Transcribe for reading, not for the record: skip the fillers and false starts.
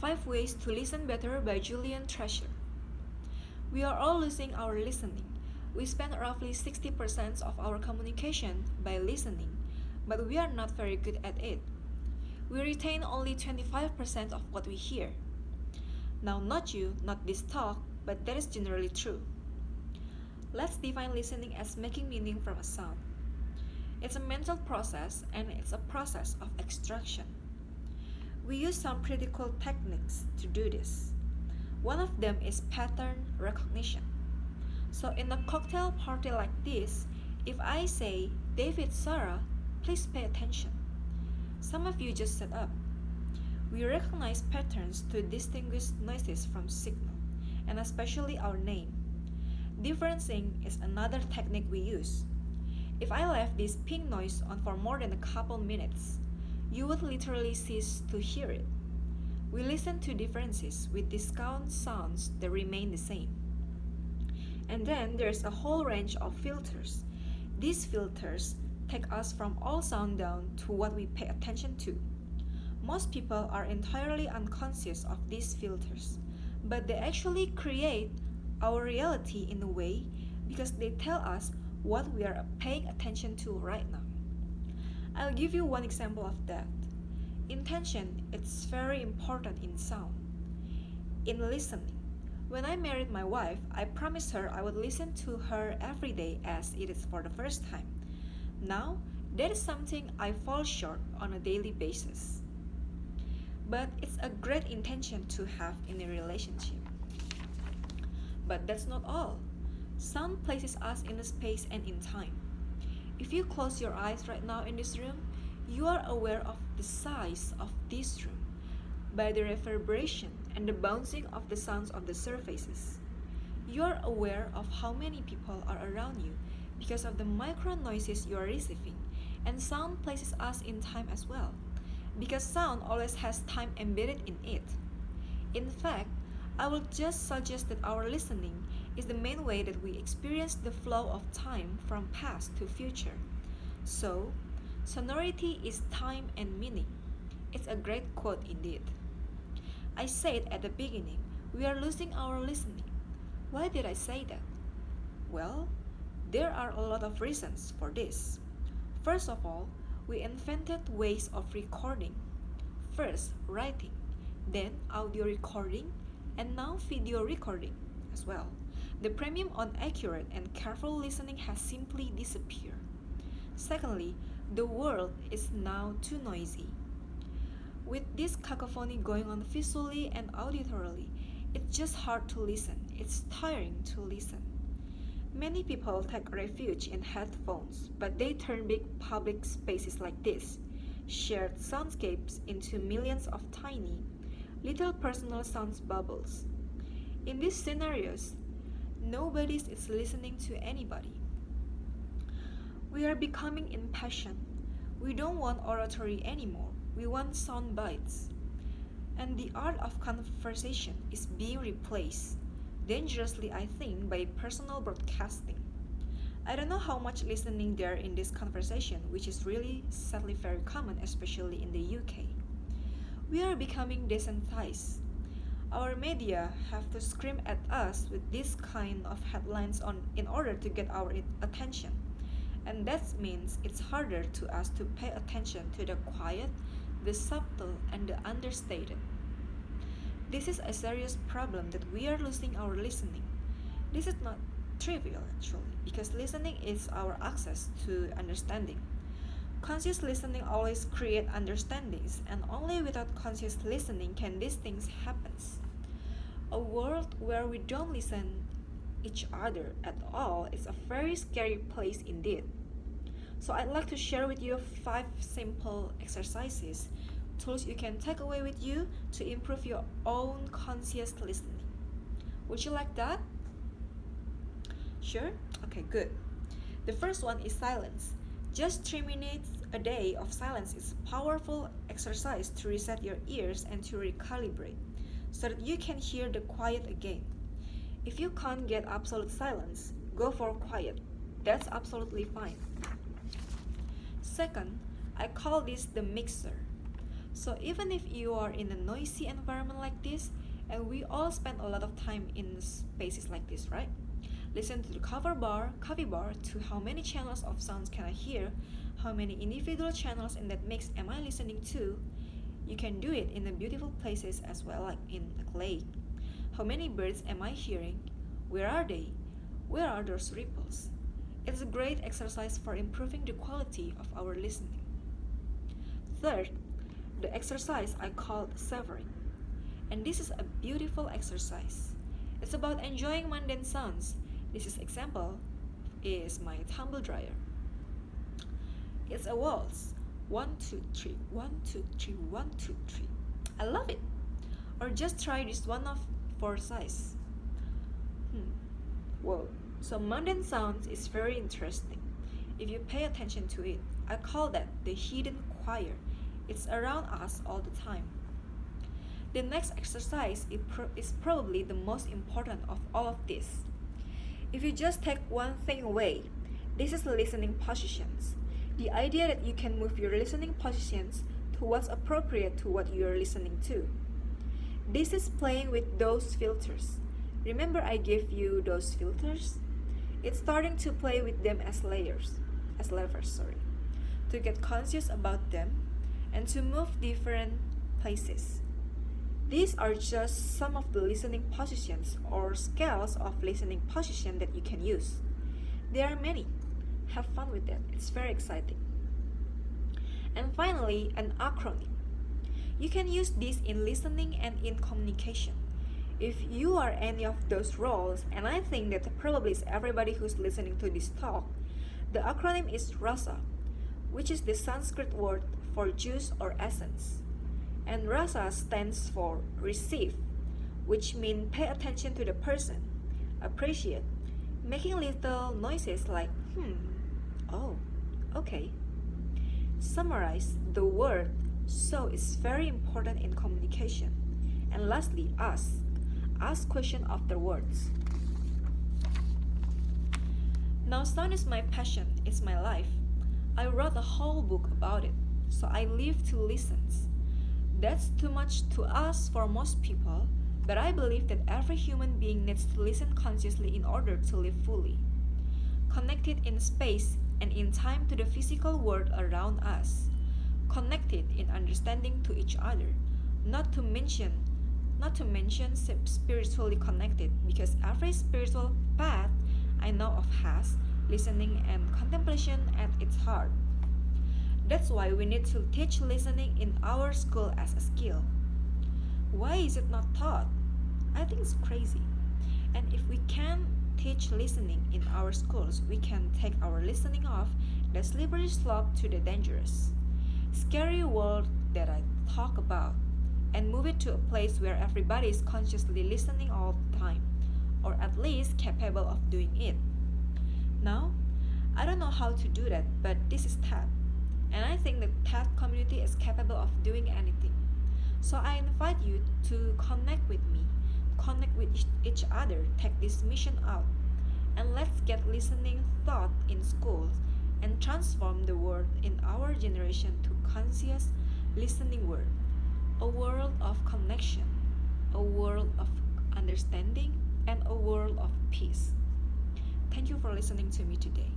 5 Ways to Listen Better by Julian Treasure. We are all losing our listening. We spend roughly 60% of our communication by listening, but we are not very good at it. We retain only 25% of what we hear. Now, not you, not this talk, but that is generally true. Let's define listening as making meaning from a sound. It's a mental process and it's a process of extraction. We use some pretty cool techniques to do this. One of them is pattern recognition. So in a cocktail party like this, if I say, David, Sarah, please pay attention. Some of you just set up. We recognize patterns to distinguish noises from signal, and especially our name. Differencing is another technique we use. If I left this ping noise on for more than a couple minutes, you would literally cease to hear it. We listen to differences with discount sounds that remain the same. And then there's a whole range of filters. These filters take us from all sound down to what we pay attention to. Most people are entirely unconscious of these filters, but they actually create our reality in a way because they tell us what we are paying attention to right now. I'll give you one example of that. Intention is very important in sound. In listening, when I married my wife, I promised her I would listen to her every day as it is for the first time. Now, that is something I fall short on a daily basis. But it's a great intention to have in a relationship. But that's not all. Sound places us in a space and in time. If you close your eyes right now in this room, you are aware of the size of this room by the reverberation and the bouncing of the sounds of the surfaces. You are aware of how many people are around you because of the micro noises you are receiving, and sound places us in time as well, because sound always has time embedded in it. In fact, I will just suggest that our listening is the main way that we experience the flow of time from past to future. So, sonority is time and meaning. It's a great quote indeed. I said at the beginning, we are losing our listening. Why did I say that? Well, there are a lot of reasons for this. First of all, we invented ways of recording. First, writing, then audio recording, and now video recording as well. The premium on accurate and careful listening has simply disappeared. Secondly, the world is now too noisy. With this cacophony going on visually and auditorily, it's just hard to listen. It's tiring to listen. Many people take refuge in headphones, but they turn big public spaces like this, shared soundscapes, into millions of tiny, little personal sound bubbles. In these scenarios, nobody is listening to anybody. We are becoming impassioned. We don't want oratory anymore. We want sound bites. And the art of conversation is being replaced, dangerously I think, by personal broadcasting. I don't know how much listening there in this conversation, which is really sadly very common, especially in the UK. We are becoming desensitized. Our media have to scream at us with this kind of headlines in order to get our attention. And that means it's harder to us to pay attention to the quiet, the subtle, and the understated. This is a serious problem that we are losing our listening. This is not trivial actually, because listening is our access to understanding. Conscious listening always creates understandings, and only without conscious listening can these things happen. A world where we don't listen each other at all is a very scary place indeed. So I'd like to share with you 5 simple exercises, tools you can take away with you to improve your own conscious listening. Would you like that? Sure? Okay, good. The first one is silence. Just 3 minutes a day of silence is a powerful exercise to reset your ears and to recalibrate, so that you can hear the quiet again. If you can't get absolute silence, go for quiet. That's absolutely fine. Second, I call this the mixer. So even if you are in a noisy environment like this, and we all spend a lot of time in spaces like this, right? Listen to the coffee bar, to how many channels of sounds can I hear, how many individual channels in that mix am I listening to. You can do it in the beautiful places as well, like in a lake. How many birds am I hearing? Where are they? Where are those ripples? It's a great exercise for improving the quality of our listening. Third, the exercise I call savoring. And this is a beautiful exercise. It's about enjoying mundane sounds. This is example is my tumble dryer. It's a waltz. 1, 2, 3, 1, 2, 3, 1, 2, 3. I love it. Or just try this one of 4 size. Whoa. So mundane sounds is very interesting. If you pay attention to it, I call that the hidden choir. It's around us all the time. The next exercise is probably the most important of all of this. If you just take one thing away, this is listening positions. The idea that you can move your listening positions to what's appropriate to what you are listening to. This is playing with those filters. Remember I gave you those filters? It's starting to play with them as levers, to get conscious about them and to move different places. These are just some of the listening positions or scales of listening position that you can use. There are many. Have fun with that. It's very exciting. And finally, an acronym. You can use this in listening and in communication. If you are any of those roles, and I think that probably is everybody who's listening to this talk, the acronym is RASA, which is the Sanskrit word for juice or essence. And RASA stands for receive, which means pay attention to the person, appreciate, making little noises like oh, okay. Summarize the word so is very important in communication. And lastly, ask question after words. Now sound is my passion, it's my life. I wrote a whole book about it, so I live to listen. That's too much to ask for most people, but I believe that every human being needs to listen consciously in order to live fully, connected in space and in time to the physical world around us, connected in understanding to each other, not to mention spiritually connected, because every spiritual path I know of has listening and contemplation at its heart. That's why we need to teach listening in our school as a skill. Why is it not taught? I think it's crazy. And if we can teach listening in our schools, we can take our listening off the slippery slope to the dangerous, scary world that I talk about, and move it to a place where everybody is consciously listening all the time, or at least capable of doing it. Now, I don't know how to do that, but this is TED, and I think the TED community is capable of doing anything. So I invite you to connect with me, connect with each other, take this mission out, and let's get listening taught in schools and transform the world in our generation to conscious listening world, a world of connection, a world of understanding, and a world of peace. Thank you for listening to me today.